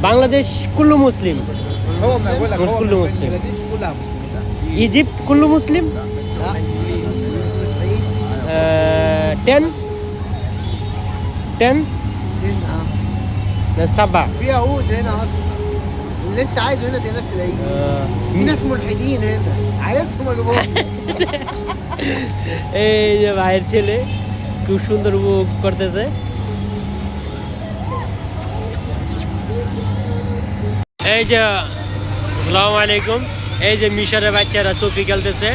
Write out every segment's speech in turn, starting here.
বাংলাদেশ কুল্লু মুসলিম, هو ما بقول لك مش هو كله من مسلم. بنجلاديش كلها مسلمين. Egypt কুল্লু মুসলিম। مسيحيين 10 10 7 في يهود هنا اصلا، اللي انت عايزه هنا ديانات تلاقيه. في ناس ملحدين هنا عايزهم اجيبهم. এই যে ভাইয়ের ছেলে খুব সুন্দর উপভোগ করতেছে। এই যে আসসালামু আলাইকুম, এই যে মিশরের বাচ্চারা চক্রি খেলতেছে।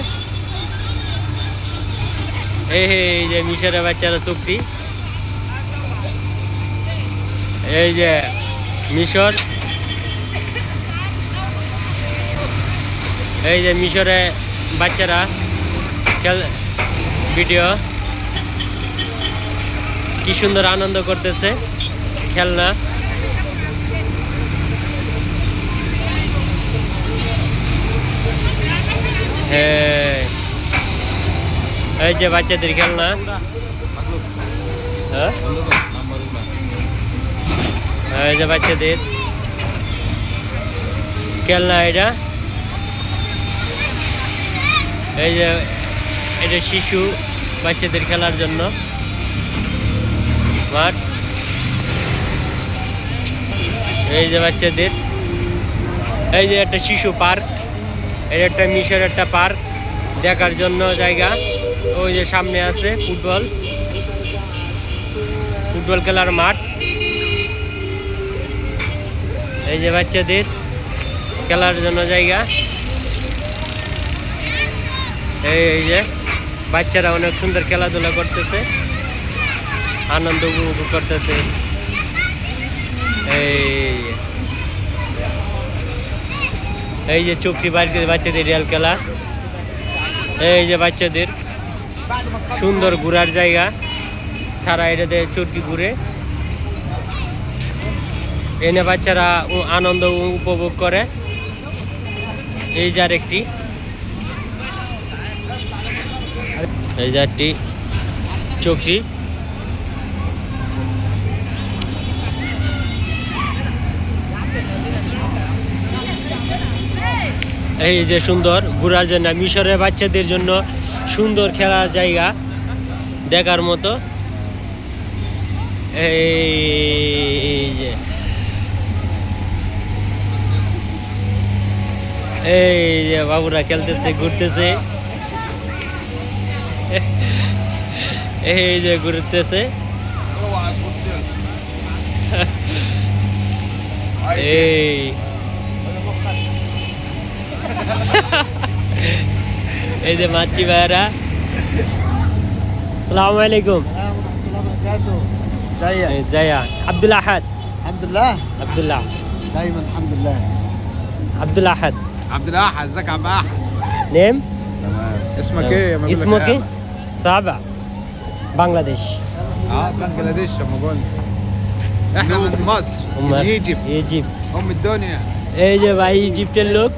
এই যে মিশরের বাচ্চারা চক্রি, এই যে মিশর, এই যে মিশরে বাচ্চারা ভিডিও কি সুন্দর আনন্দ করতেছে খেলনা। এই যে বাচ্চাদের খেলনা, এই যে বাচ্চাদের খেলনা, এটা এই যে এটা শিশু বাচ্চাদের খেলার জন্য মাঠ। এই যে বাচ্চাদের, এই যে একটা শিশু পার্ক, এটা একটা মিশর একটা পার্ক দেখার জন্য জায়গা। ওই যে সামনে আছে ফুটবল খেলার মাঠ। এই যে বাচ্চাদের খেলার জন্য জায়গা। এই যে বাচ্চারা অনেক সুন্দর খেলাধুলা করতেছে, আনন্দ উপভোগ করতেছে। এই যে চক্রি বাচ্চাদের রিয়াল খেলা। এই যে বাচ্চাদের সুন্দর ঘোরার জায়গা, সারা এটাতে চরকি ঘুরে এনে বাচ্চারা আনন্দ উপভোগ করে। এই যে আরেকটি, এই যে একটি চক্রি। এই যে সুন্দর ঘোরার জন্য, মিশরের বাচ্চাদের জন্য সুন্দর খেলার জায়গা দেখার মতো। এই যে বাবুরা খেলতেছে, ঘুরতেছে। এই যে ঘুরতেছে। এই যে মাছি ভাইরা। আসসালামু আলাইকুম। ازيك؟ عبد الاحد. الحمد لله. عبد الله دايما الحمد لله. عبد الاحد. عبد الاحد، ازيك يا عم احد؟ نيم؟ تمام. اسمك ايه؟ اسمك ايه؟ سابع. بنغلاديش. بنغلاديش لما قلنا احنا من مصر. من ايجيبت. ايجيبت. ام الدنيا. এই যে ভাই ইজিপ্টের লোক।